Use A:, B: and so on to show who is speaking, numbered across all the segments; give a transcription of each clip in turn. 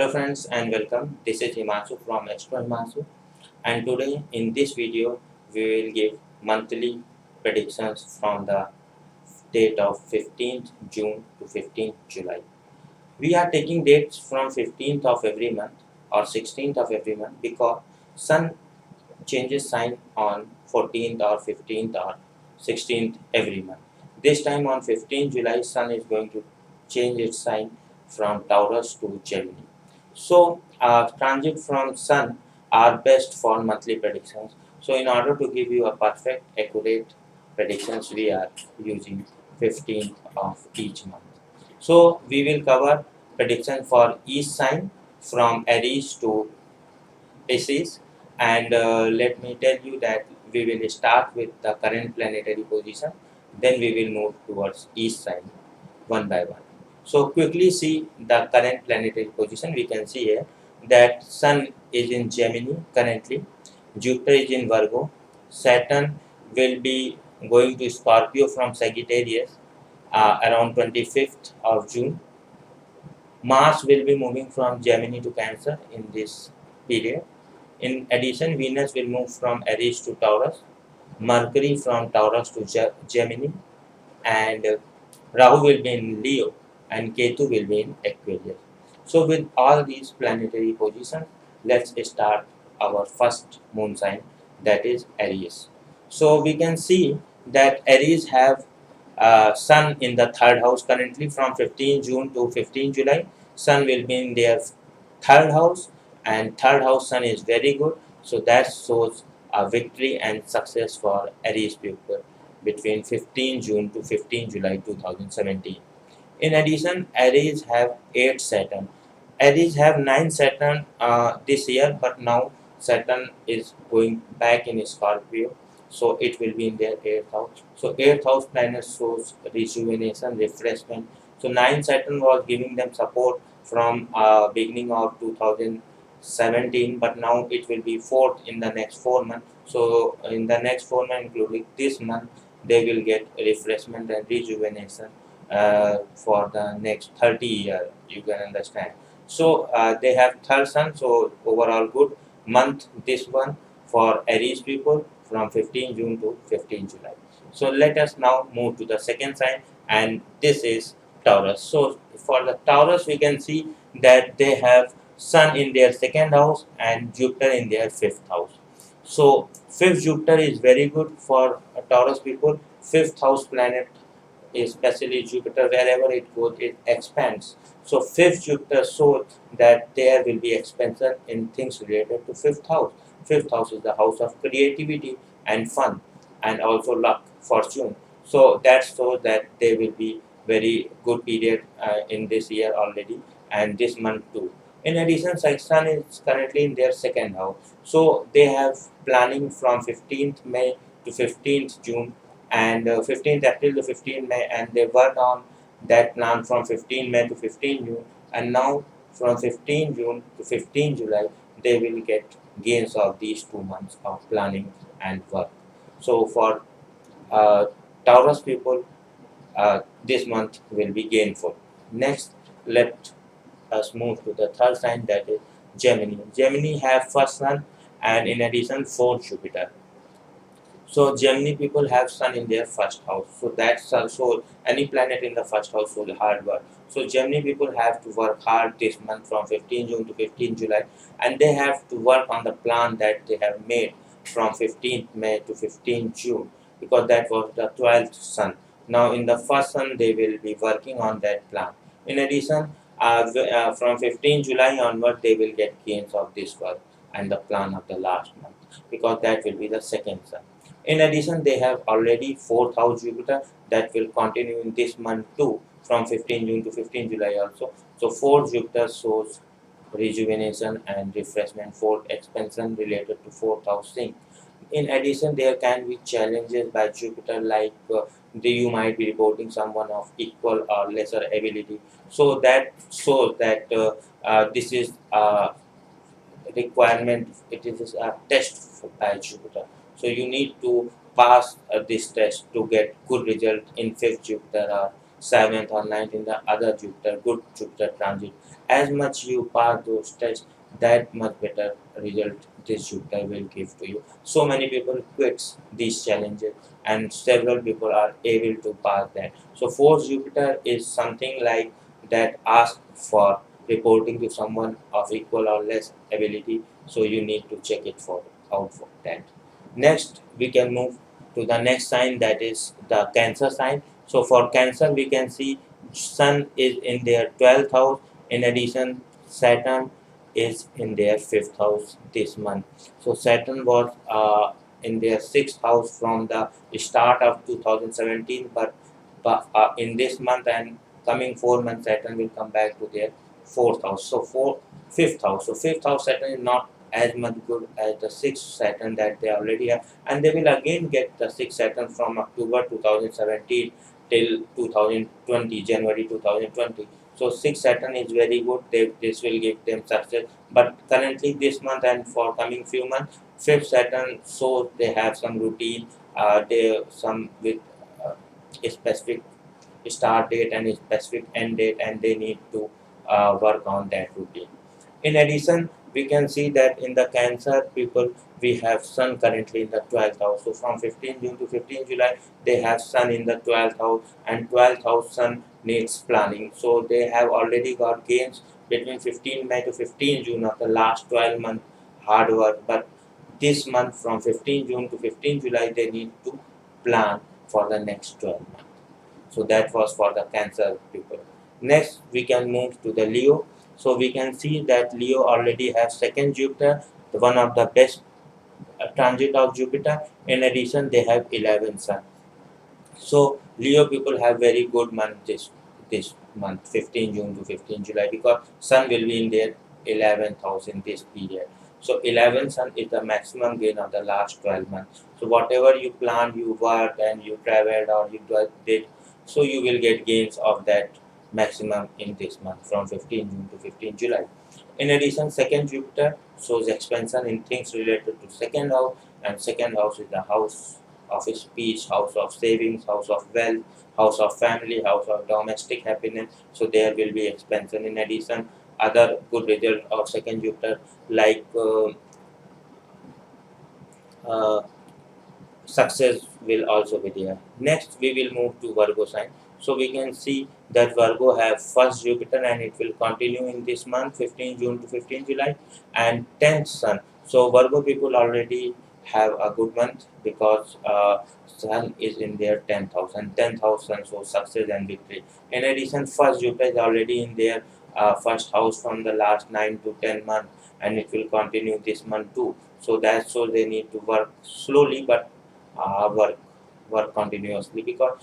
A: Hello friends and welcome. This is Himanshu from Astrology, and today in this video we will give monthly predictions from the date of 15th June to 15th July. We are taking dates from 15th of every month or 16th of every month because Sun changes sign on 14th or 15th or 16th every month. This time on 15th July, Sun is going to change its sign from Taurus to Gemini. So, transit from Sun are best for monthly predictions. So, in order to give you a perfect, accurate predictions, we are using 15th of each month. So, we will cover prediction for each sign from Aries to Pisces, and let me tell you that we will start with the current planetary position, then we will move towards each sign one by one. So quickly see the current planetary position. We can see here that Sun is in Gemini currently, Jupiter is in Virgo, Saturn will be going to Scorpio from Sagittarius around 25th of June. Mars will be moving from Gemini to Cancer in this period. In addition, Venus will move from Aries to Taurus, Mercury from Taurus to Gemini, and Rahu will be in Leo, and Ketu will be in Aquarius. So, with all these planetary positions, let's start our first moon sign, that is Aries. So, we can see that Aries have Sun in the third house currently from 15 June to 15 July. Sun will be in their third house, and third house Sun is very good. So that shows a victory and success for Aries people between 15 June to 15 July 2017. In addition, Aries have 8 Saturn. Aries have 9 Saturn this year, but now Saturn is going back in Scorpio, so it will be in their 8th house. So 8th house planet shows rejuvenation, refreshment. So 9 Saturn was giving them support from beginning of 2017, but now it will be 4th in the next 4 months. So in the next 4 months, including this month, they will get refreshment and rejuvenation for the next 30 years, you can understand. So they have third sun, so overall good month this one for Aries people from 15 June to 15 July. So let us now move to the second sign, and this is Taurus. So for the Taurus we can see that they have Sun in their second house and Jupiter in their fifth house. So fifth Jupiter is very good for Taurus people. Fifth house planet, especially Jupiter, wherever it goes, it expands. So fifth Jupiter shows that there will be expansion in things related to fifth house. Fifth house is the house of creativity and fun, and also luck, fortune. So that shows that there will be very good period in this year already, and this month too. In addition, Sun is currently in their second house, so they have planning from 15th May to 15th June and 15th April to 15th May, and they work on that plan from 15 May to 15 June, and now from 15 June to 15 July they will get gains of these 2 months of planning and work. So for uh, Taurus people, this month will be gainful. Next, let us move to the third sign, that is Gemini. Gemini have first sun and in addition fourth Jupiter. So Gemini people have Sun in their first house. So that's also any planet in the first house shows hard work. So Gemini people have to work hard this month from 15 June to 15 July, and they have to work on the plan that they have made from 15th May to 15th June, because that was the 12th sun. Now in the first sun they will be working on that plan. In addition, from 15 July onward they will get gains of this work and the plan of the last month, because that will be the second sun. In addition, they have already fourth house Jupiter that will continue in this month too, from 15 June to 15 July also. So fourth Jupiter shows rejuvenation and refreshment, fourth expansion related to fourth house thing. In addition, there can be challenges by Jupiter, like you might be reporting someone of equal or lesser ability. So that shows that this is requirement, it is a test by Jupiter. So you need to pass this test to get good result in fifth Jupiter or 7th or 9th in the other Jupiter, good Jupiter transit. As much you pass those tests, that much better result this Jupiter will give to you. So many people quits these challenges and several people are able to pass that. So 4th Jupiter is something like that ask for reporting to someone of equal or less ability, so you need to check it for out for that. Next we can move to the next sign, that is the Cancer sign. So for Cancer we can see Sun is in their 12th house. In addition, Saturn is in their 5th house this month. So Saturn was in their 6th house from the start of 2017, but in this month and coming 4 months, Saturn will come back to their 4th house. So 5th house. So 5th house Saturn is not as much good as the 6th Saturn that they already have, and they will again get the 6th Saturn from October 2017 till 2020, January 2020. So 6th Saturn is very good. This will give them success. But currently this month and for coming few months, 5th Saturn, so they have some routine. They some with a specific start date and a specific end date, and they need to work on that routine. In addition, we can see that in the Cancer people, we have Sun currently in the 12th house. So from 15 June to 15 July, they have Sun in the 12th house, and 12th house Sun needs planning. So they have already got gains between 15 May to 15 June of the last 12 months hard work. But this month from 15 June to 15 July, they need to plan for the next 12 months. So that was for the Cancer people. Next we can move to the Leo. So we can see that Leo already has second Jupiter, one of the best transit of Jupiter. In addition, they have 11 Sun. So Leo people have very good month this month, 15 June to 15 July, because Sun will be in their 11th house in this period. So 11 Sun is the maximum gain of the last 12 months. So whatever you plan, you work and you traveled or you did, so you will get gains of that maximum in this month from 15 June to 15 July. In addition, second Jupiter shows expansion in things related to second house, and second house is the house of speech, house of savings, house of wealth, house of family, house of domestic happiness. So there will be expansion. In addition, other good result of second Jupiter like uh, success will also be there. Next, we will move to Virgo sign. So we can see that Virgo have first Jupiter and it will continue in this month, 15 June to 15 July, and 10th Sun. So Virgo people already have a good month because Sun is in their 10th house, and 10th house Sun shows success and victory. In addition, first Jupiter is already in their first house from the last 9 to 10 months, and it will continue this month too. So that's so they need to work slowly but work continuously, because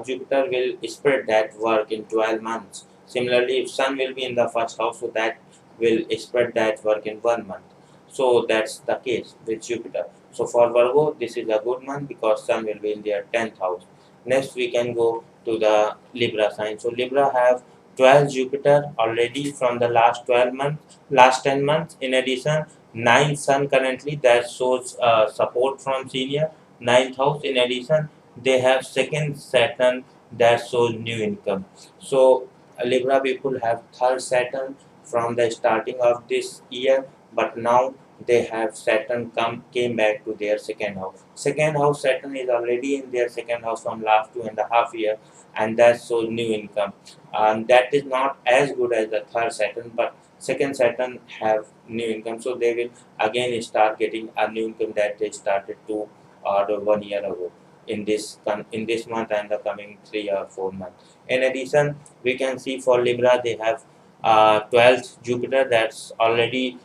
A: Jupiter will spread that work in 12 months. Similarly, if Sun will be in the first house, so that will spread that work in 1 month. So that's the case with Jupiter. So for Virgo, this is a good month because Sun will be in their 10th house. Next, we can go to the Libra sign. So Libra have 12 Jupiter already from the last 12 months, last 10 months. In addition, 9 Sun currently, that shows support from senior. 9th house. In addition, they have second Saturn that shows new income. So Libra people have third Saturn from the starting of this year, but now they have Saturn came back to their second house. Second house Saturn is already in their second house from last 2.5 years, and that shows new income. That is not as good as the third Saturn, but second Saturn have new income, so they will again start getting a new income that they started to or 1 year ago in this month and the coming 3 or 4 months. In addition, we can see for Libra they have 12th Jupiter that's already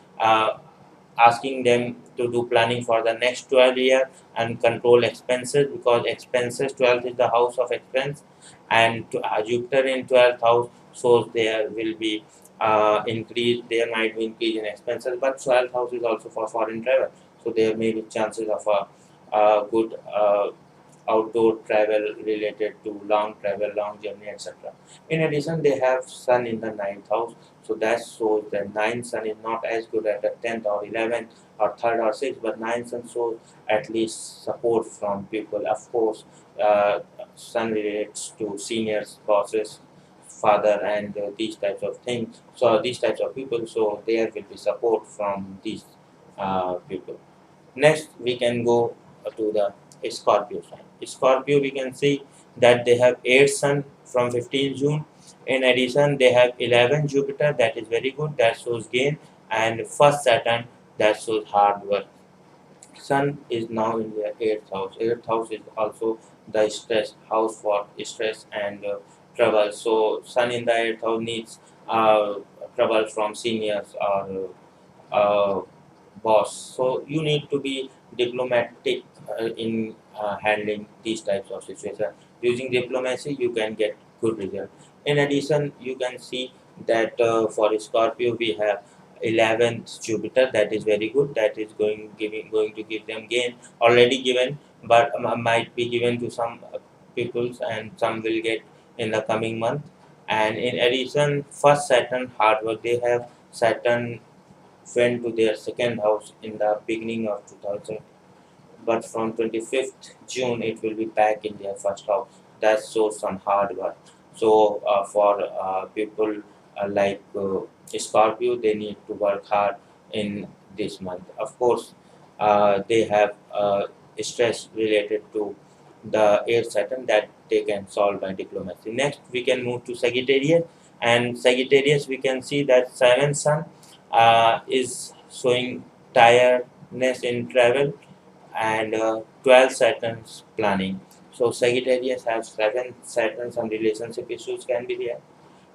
A: asking them to do planning for the next 12 year and control expenses, because expenses 12th is the house of expense, and Jupiter in 12th house, so there will be increase, there might be increase in expenses, but 12th house is also for foreign travel, so there may be chances of a good outdoor travel related to long travel, long journey, etc. In addition, they have Sun in the 9th house, so that shows that 9th Sun is not as good at the 10th or 11th or 3rd or 6th, but 9th Sun shows at least support from people. Of course, uh, sun relates to seniors, bosses, father, and these types of things. So these types of people. So there will be support from these people. Next, we can go to the Scorpio sign. Scorpio, we can see that they have 8 Sun from 15 June. In addition, they have 11 Jupiter, that is very good, that shows gain, and first Saturn, that shows hard work. Sun is now in their 8th house. 8th house is also the stress house for stress and trouble. So, Sun in the 8th house needs trouble from seniors or boss. So you need to be diplomatic in handling these types of situations. Using diplomacy, you can get good result. In addition, you can see that for Scorpio we have 11th Jupiter. That is very good. That is going to give them gain. Already given, but might be given to some peoples, and some will get in the coming month. And in addition, first Saturn hard work. They have Saturn went to their second house in the beginning of 2000, but from 25th June it will be back in their first house. That shows some hard work. So for people like Scorpio, they need to work hard in this month. Of course, they have stress related to the air Saturn that they can solve by diplomacy. Next, we can move to Sagittarius, and Sagittarius we can see that seventh sun is showing tiredness in travel, and 12 Saturn's planning. So Sagittarius has 7 Saturn, some relationship issues can be there.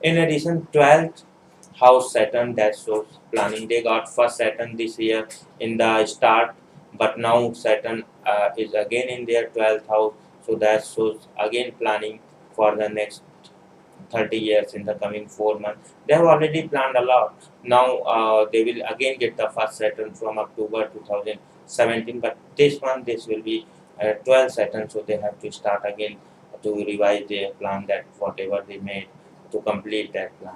A: In addition, 12th house Saturn, that shows planning. They got first Saturn this year in the start, but now Saturn is again in their 12th house, so that shows again planning for the next 30 years in the coming 4 months. They have already planned a lot. Now they will again get the first Saturn from October 2017, but this one, this will be 12 Saturn, so they have to start again to revise their plan, that whatever they made to complete that plan.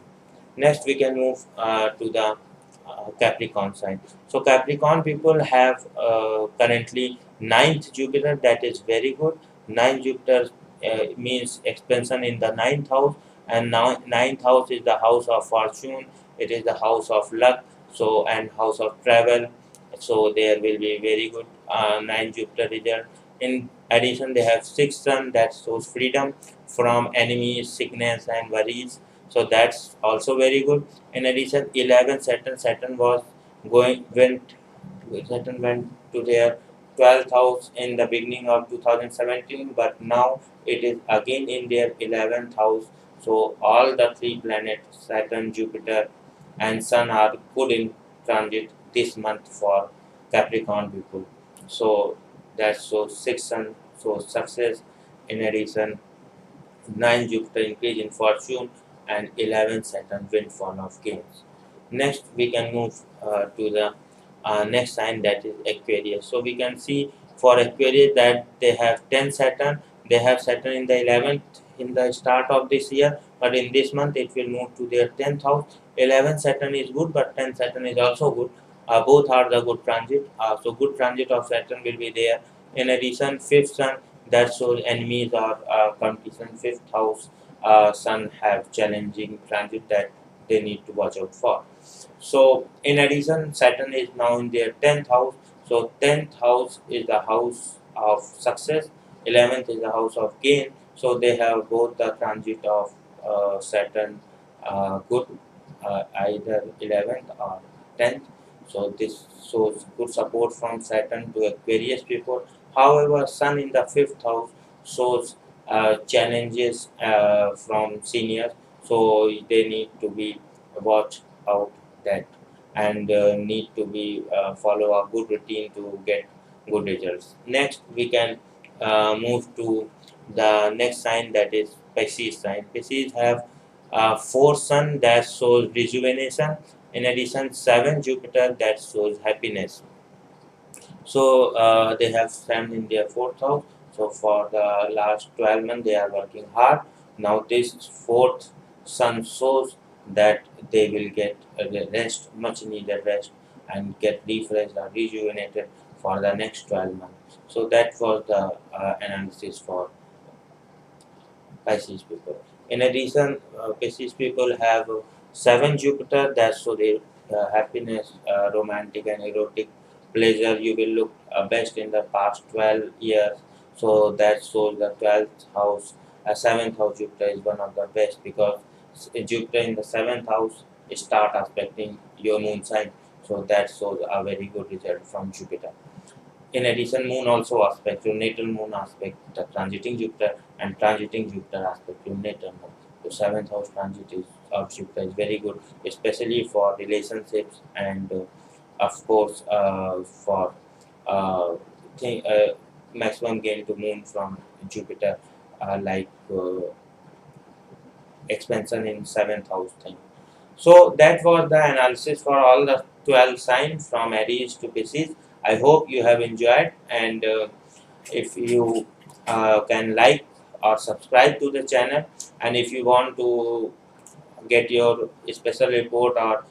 A: Next, we can move to the Capricorn sign. So Capricorn people have currently ninth Jupiter. That is very good. Ninth Jupiter means expansion in the ninth house, and now ninth house is the house of fortune. It is the house of luck. So and house of travel. So there will be very good ninth Jupiter result. In addition, they have sixth sun that shows freedom from enemies, sickness, and worries. So that's also very good. In addition, 11 Saturn was going went Saturn went to their 12th house in the beginning of 2017, but now it is again in their 11th house. So all the three planets, Saturn, Jupiter, and Sun, are good in transit this month for Capricorn people. So that's so six Sun, so success. In addition, 9 Jupiter increase in fortune, and 11 Saturn windfall of gains. Next, we can move to the next sign, that is Aquarius. So we can see for Aquarius that they have 10 Saturn. They have Saturn in the 11th in the start of this year, but in this month it will move to their 10th house. 11 Saturn is good, but 10 Saturn is also good. Both are the good transit. So good transit of Saturn will be there. In addition, 5th Sun, that shows enemies or competition. 5th house Sun have challenging transit that they need to watch out for. So in addition, Saturn is now in their 10th house. So 10th house is the house of success. 11th is the house of gain. So they have both the transit of Saturn good, either 11th or 10th. So this shows good support from Saturn to Aquarius people. However, Sun in the 5th house shows challenges from seniors. So they need to be watch out that, and need to be follow a good routine to get good results. Next, we can move to the next sign, that is Pisces sign. Pisces have 4 Sun that shows rejuvenation. In addition, 7 Jupiter that shows happiness. So they have Sun in their 4th house. So for the last 12 months they are working hard. Now this 4th Sun shows that they will get a rest, much needed rest, and get refreshed or rejuvenated for the next 12 months. So that was the analysis for Pisces people. In addition, Pisces people have 7 Jupiter. That's so their happiness, romantic and erotic pleasure. You will look best in the past 12 years. So that shows the 12th house. 7th house Jupiter is one of the best because Jupiter in the 7th house start aspecting your moon sign. So that shows a very good result from Jupiter. In addition, Moon also aspect your natal Moon aspect the transiting Jupiter and transiting Jupiter aspect your natal Moon. The 7th house transit of Jupiter is very good, especially for relationships and, of course, for uh, thing, maximum gain to Moon from Jupiter, like expansion in 7th house thing. So that was the analysis for all the 12 signs from Aries to Pisces. I hope you have enjoyed, and if you can like or subscribe to the channel, and if you want to get your special report or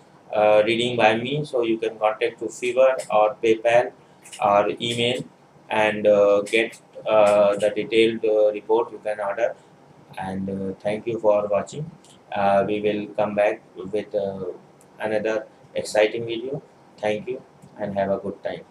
A: reading by me, so you can contact to Fever or PayPal or email and get the detailed report you can order. And thank you for watching. We will come back with another exciting video. Thank you and have a good time.